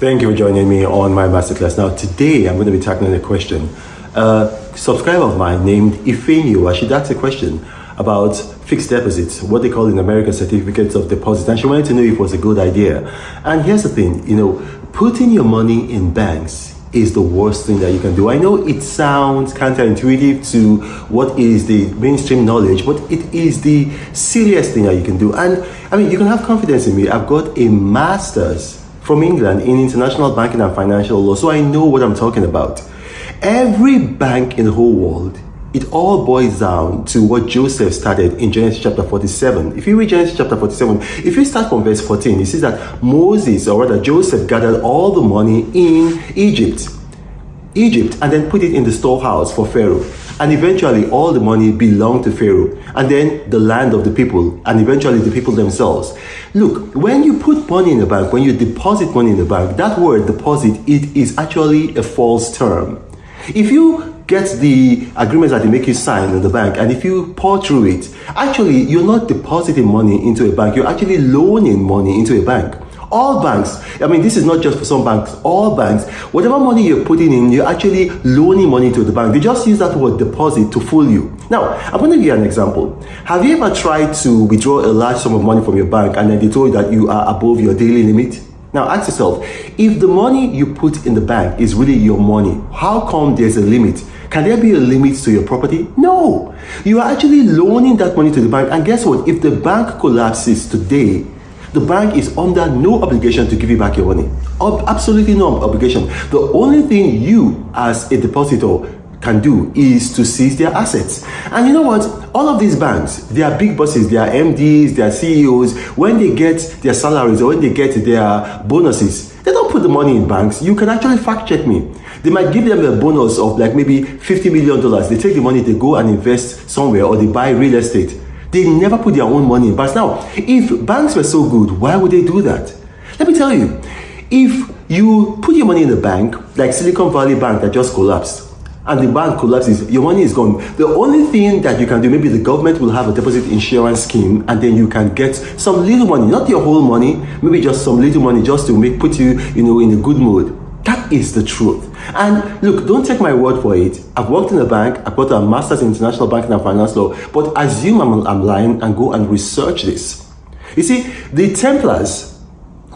Thank you for joining me on my masterclass. Now, today I'm going to be tackling a question. A subscriber of mine named Ifenyu, she asked a question about fixed deposits, what they call in America certificates of deposit, and she wanted to know if it was a good idea. And here's the thing, putting your money in banks is the worst thing that you can do. I know it sounds counterintuitive to what is the mainstream knowledge, but it is the silliest thing that you can do. And I mean, you can have confidence in me. I've got a master's from England in international banking and financial law, so I know what I'm talking about. Every bank in the whole world, it all boils down to what Joseph started in Genesis chapter 47. If you read Genesis chapter 47, if you start from verse 14, you see that Moses, or rather Joseph, gathered all the money in Egypt, and then put it in the storehouse for Pharaoh. And eventually all the money belonged to Pharaoh, and then the land of the people, and eventually the people themselves. Look, when you put money in the bank, when you deposit money in the bank, that word deposit, it is actually a false term. If you get the agreements that they make you sign in the bank, and if you pour through it, actually you're not depositing money into a bank, you're actually loaning money into a bank. All banks, I mean, this is not just for some banks, all banks, whatever money you're putting in, you're actually loaning money to the bank. They just use that word deposit to fool you. Now, I'm going to give you an example. Have you ever tried to withdraw a large sum of money from your bank and then they told you that you are above your daily limit? Now, ask yourself, if the money you put in the bank is really your money, how come there's a limit? Can there be a limit to your property? No. You are actually loaning that money to the bank. And guess what? If the bank collapses today, the bank is under no obligation to give you back your money. Absolutely no obligation. The only thing you as a depositor can do is to seize their assets. And you know what? All of these banks, they are big bosses, they are MDs, they are CEOs. When they get their salaries or when they get their bonuses, they don't put the money in banks. You can actually fact check me. They might give them a bonus of like maybe $50 million. They take the money, they go and invest somewhere, or they buy real estate. They never put their own money in banks. Now, if banks were so good, why would they do that? Let me tell you, if you put your money in the bank, like Silicon Valley Bank that just collapsed, and the bank collapses, your money is gone. The only thing that you can do, maybe the government will have a deposit insurance scheme, and then you can get some little money, not your whole money, maybe just some little money just to put you, in a good mood. That is the truth. And look, don't take my word for it. I've worked in a bank, I've got a master's in international banking and finance law, but assume I'm lying and go and research this. You see, the Templars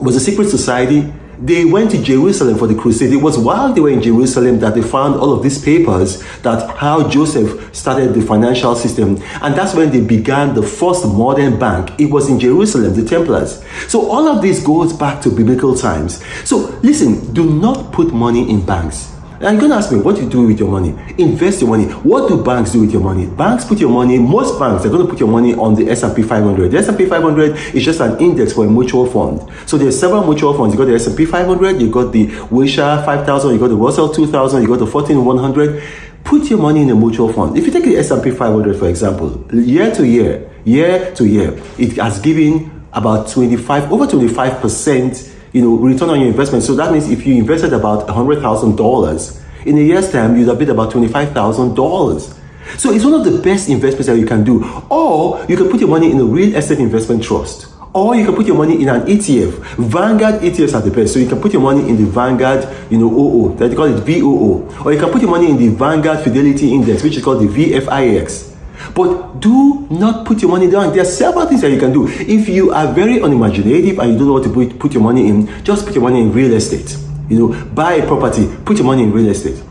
was a secret society. They went to Jerusalem for the crusade. It was while they were in Jerusalem that they found all of these papers that how Joseph started the financial system. And that's when they began the first modern bank. It was in Jerusalem, the Templars. So all of this goes back to biblical times. So listen, do not put money in banks. And you're going to ask me, what do you do with your money? Invest your money. What do banks do with your money? Banks put your money, most banks are going to put your money on the S&P 500. The S&P 500 is just an index for a mutual fund. So there's several mutual funds. You got the S&P 500, you got the Wilshire 5000, you got the Russell 2000, you got the 14100. Put your money in a mutual fund. If you take the S&P 500, for example, year to year, it has given about over 25%, return on your investment. So that means if you invested about $100,000 in a year's time, you'd have made about $25,000. So it's one of the best investments that you can do. Or you can put your money in a real estate investment trust. Or you can put your money in an ETF. Vanguard ETFs are the best. So you can put your money in the Vanguard, OO, that they call it VOO. Or you can put your money in the Vanguard Fidelity Index, which is called the VFIX. But do not put your money down. There are several things that you can do. If you are very unimaginative and you don't know what to put your money in, just put your money in real estate. Buy a property, put your money in real estate.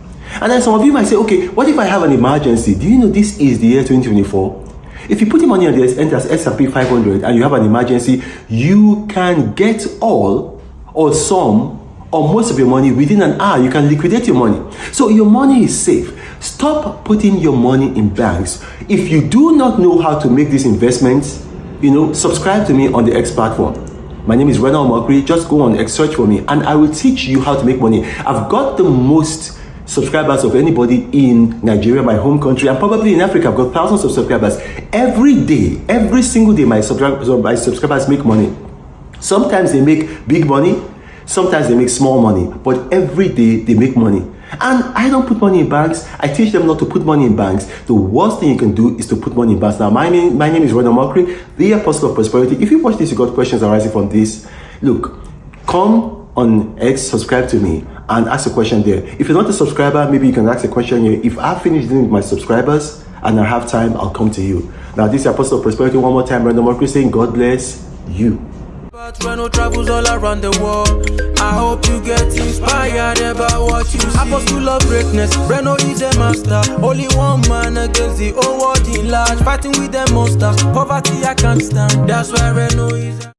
And then some of you might say, okay, what if I have an emergency? Do you know this is the year 2024? If you put your money on the S&P 500 and you have an emergency, you can get all or some or most of your money within an hour. You can liquidate your money. So your money is safe. Stop putting your money in banks. If you do not know how to make these investments, subscribe to me on the X platform. My name is Renal Mokri. Just go on X, search for me, and I will teach you how to make money. I've got the most subscribers of anybody in Nigeria, my home country, and probably in Africa. I've got thousands of subscribers. Every day, every single day, my subscribers make money. Sometimes they make big money, sometimes they make small money, but every day they make money. And I don't put money in banks. I teach them not to put money in banks. The worst thing you can do is to put money in banks. Now, my name is Renal Mokri, the Apostle of Prosperity. If you watch this, you got questions arising from this. Look, come on X, subscribe to me and ask a question there. If you're not a subscriber, maybe you can ask a question here. If I finish dealing with my subscribers and I have time, I'll come to you. Now, this is Apostle of Prosperity. One more time, Brandon Marcus saying, God bless you. But Reno travels all around the world. I hope you get inspired about what you see. Apostle of greatness, Reno is a master. Only one man against the whole world in large. Fighting with the monsters, poverty I can't stand. That's why Reno is